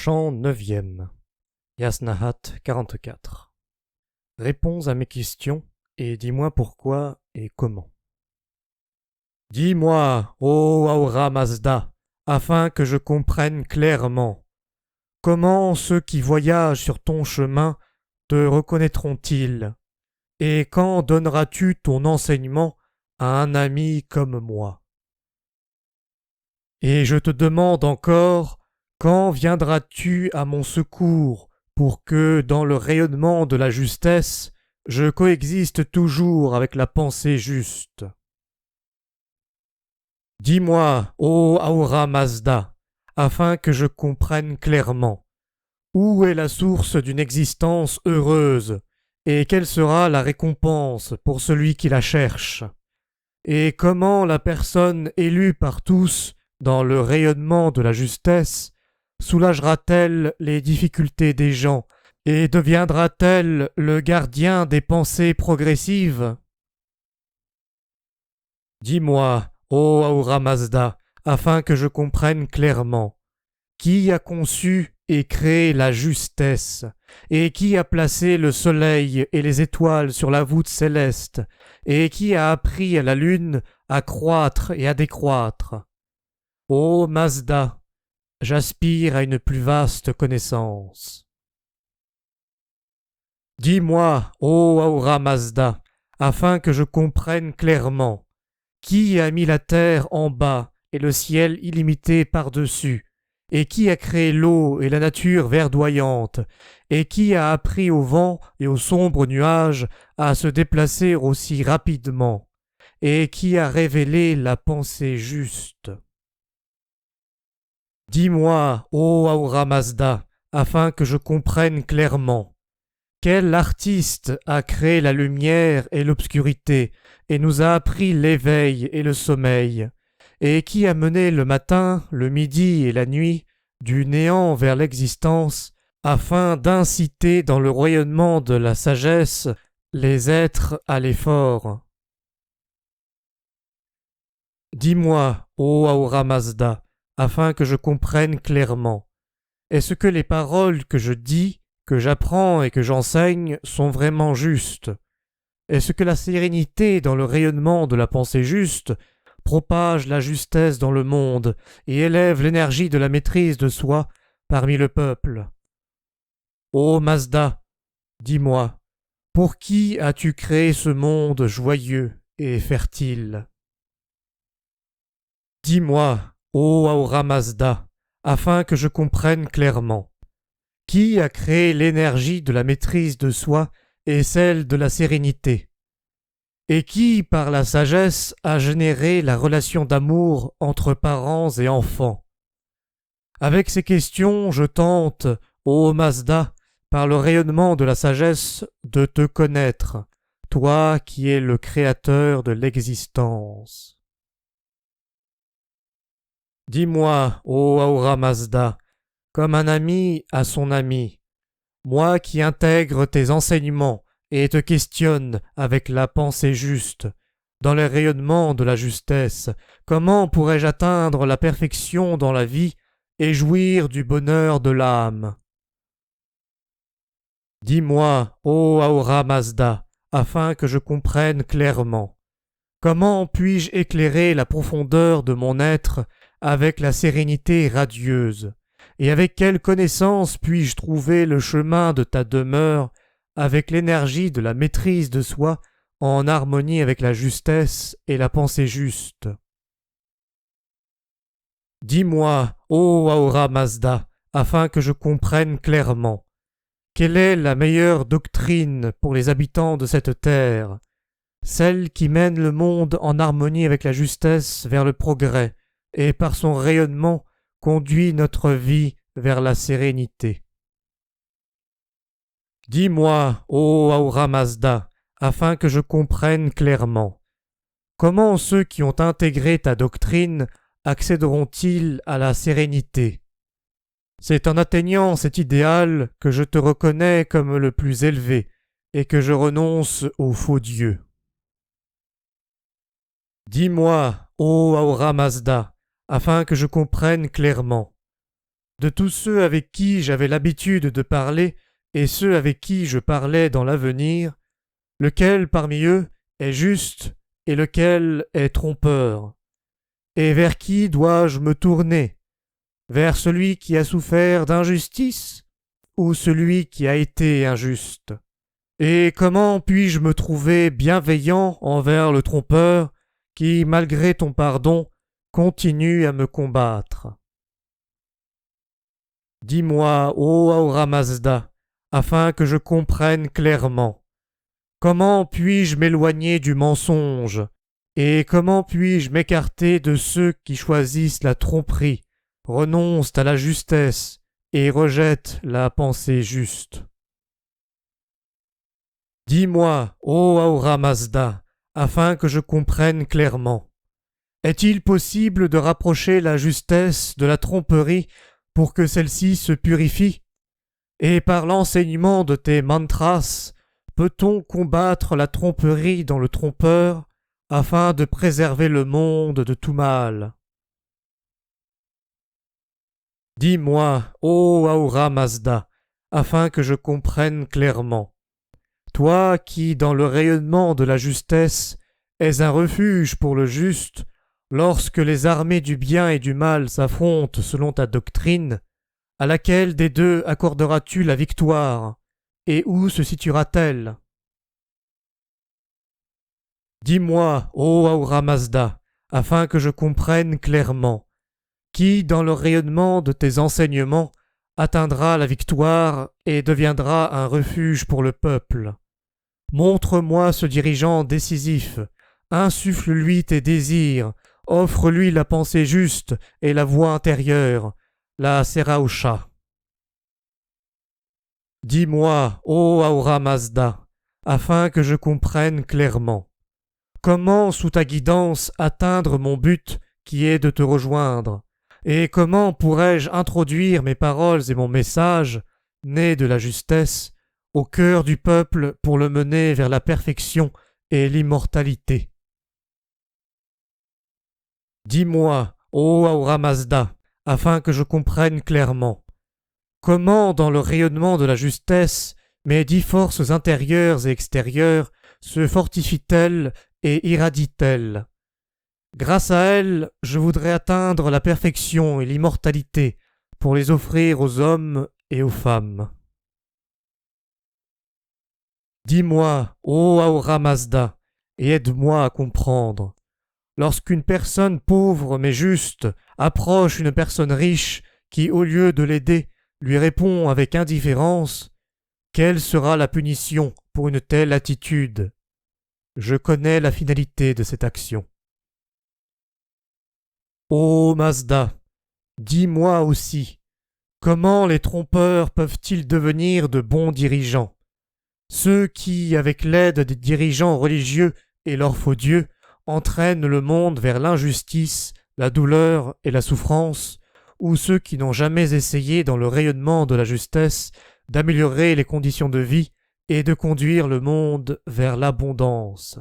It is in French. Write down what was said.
Chant 9e. Yasnahat 44. Réponds à mes questions et dis-moi pourquoi et comment. Dis-moi, ô Ahura Mazda, afin que je comprenne clairement, comment ceux qui voyagent sur ton chemin te reconnaîtront-ils, et quand donneras-tu ton enseignement à un ami comme moi? Et je te demande encore, quand viendras-tu à mon secours pour que, dans le rayonnement de la justesse, je coexiste toujours avec la pensée juste? Dis-moi, ô Ahura Mazda, afin que je comprenne clairement, où est la source d'une existence heureuse, et quelle sera la récompense pour celui qui la cherche, et comment la personne élue par tous dans le rayonnement de la justesse soulagera-t-elle les difficultés des gens et deviendra-t-elle le gardien des pensées progressives? Dis-moi, ô Ahura Mazda, afin que je comprenne clairement, qui a conçu et créé la justesse, et qui a placé le soleil et les étoiles sur la voûte céleste, et qui a appris à la lune à croître et à décroître? Ô Mazda, j'aspire à une plus vaste connaissance. Dis-moi, ô Ahura Mazda, afin que je comprenne clairement, qui a mis la terre en bas et le ciel illimité par-dessus, et qui a créé l'eau et la nature verdoyante, et qui a appris au vent et aux sombres nuages à se déplacer aussi rapidement, et qui a révélé la pensée juste? Dis-moi, ô Ahura Mazda, afin que je comprenne clairement, quel artiste a créé la lumière et l'obscurité, et nous a appris l'éveil et le sommeil, et qui a mené le matin, le midi et la nuit, du néant vers l'existence, afin d'inciter dans le rayonnement de la sagesse les êtres à l'effort? Dis-moi, ô Ahura Mazda, afin que je comprenne clairement, est-ce que les paroles que je dis, que j'apprends et que j'enseigne sont vraiment justes? Est-ce que la sérénité dans le rayonnement de la pensée juste propage la justesse dans le monde et élève l'énergie de la maîtrise de soi parmi le peuple? Ô Mazda, dis-moi, pour qui as-tu créé ce monde joyeux et fertile? Dis-moi, ô Ahura Mazda, afin que je comprenne clairement, qui a créé l'énergie de la maîtrise de soi et celle de la sérénité, et qui, par la sagesse, a généré la relation d'amour entre parents et enfants? Avec ces questions, je tente, ô Mazda, par le rayonnement de la sagesse, de te connaître, toi qui es le créateur de l'existence. Dis-moi, ô Ahura Mazda, comme un ami à son ami, moi qui intègre tes enseignements et te questionne avec la pensée juste, dans les rayonnements de la justesse, comment pourrais-je atteindre la perfection dans la vie et jouir du bonheur de l'âme? Dis-moi, ô Ahura Mazda, afin que je comprenne clairement, comment puis-je éclairer la profondeur de mon être avec la sérénité radieuse, et avec quelle connaissance puis-je trouver le chemin de ta demeure avec l'énergie de la maîtrise de soi en harmonie avec la justesse et la pensée juste? Dis-moi, ô Ahura Mazda, afin que je comprenne clairement, quelle est la meilleure doctrine pour les habitants de cette terre, celle qui mène le monde en harmonie avec la justesse vers le progrès, et par son rayonnement conduit notre vie vers la sérénité. Dis-moi, ô Ahura Mazda, afin que je comprenne clairement, comment ceux qui ont intégré ta doctrine accéderont-ils à la sérénité? C'est en atteignant cet idéal que je te reconnais comme le plus élevé et que je renonce aux faux dieux. Dis-moi, ô Ahura Mazda, afin que je comprenne clairement, de tous ceux avec qui j'avais l'habitude de parler et ceux avec qui je parlais dans l'avenir, lequel parmi eux est juste et lequel est trompeur? Et vers qui dois-je me tourner? Vers celui qui a souffert d'injustice ou celui qui a été injuste? Et comment puis-je me trouver bienveillant envers le trompeur qui, malgré ton pardon, continue à me combattre? Dis-moi, ô Ahura Mazda, afin que je comprenne clairement, comment puis-je m'éloigner du mensonge, et comment puis-je m'écarter de ceux qui choisissent la tromperie, renoncent à la justesse et rejettent la pensée juste? Dis-moi, ô Ahura Mazda, afin que je comprenne clairement, est-il possible de rapprocher la justesse de la tromperie pour que celle-ci se purifie? Et par l'enseignement de tes mantras, peut-on combattre la tromperie dans le trompeur afin de préserver le monde de tout mal? Dis-moi, ô Ahura Mazda, afin que je comprenne clairement, toi qui, dans le rayonnement de la justesse, es un refuge pour le juste, lorsque les armées du bien et du mal s'affrontent selon ta doctrine, à laquelle des deux accorderas-tu la victoire, et où se situera-t-elle? Dis-moi, ô Ahura Mazda, afin que je comprenne clairement, qui, dans le rayonnement de tes enseignements, atteindra la victoire et deviendra un refuge pour le peuple? Montre-moi ce dirigeant décisif, insuffle-lui tes désirs, offre-lui la pensée juste et la voie intérieure, la Seraosha. Dis-moi, ô Ahura Mazda, afin que je comprenne clairement, comment sous ta guidance atteindre mon but qui est de te rejoindre, et comment pourrais-je introduire mes paroles et mon message, né de la justesse, au cœur du peuple pour le mener vers la perfection et l'immortalité? Dis-moi, ô Ahura Mazda, afin que je comprenne clairement, comment dans le rayonnement de la justesse mes 10 forces intérieures et extérieures se fortifient-elles et irradient-elles? Grâce à elles, je voudrais atteindre la perfection et l'immortalité pour les offrir aux hommes et aux femmes. Dis-moi, ô Ahura Mazda, et aide-moi à comprendre. Lorsqu'une personne pauvre mais juste approche une personne riche qui, au lieu de l'aider, lui répond avec indifférence, quelle sera la punition pour une telle attitude? Je connais la finalité de cette action. Ô Mazda, dis-moi aussi, comment les trompeurs peuvent-ils devenir de bons dirigeants? Ceux qui, avec l'aide des dirigeants religieux et leurs faux dieux, entraînent le monde vers l'injustice, la douleur et la souffrance, ou ceux qui n'ont jamais essayé dans le rayonnement de la justesse d'améliorer les conditions de vie et de conduire le monde vers l'abondance.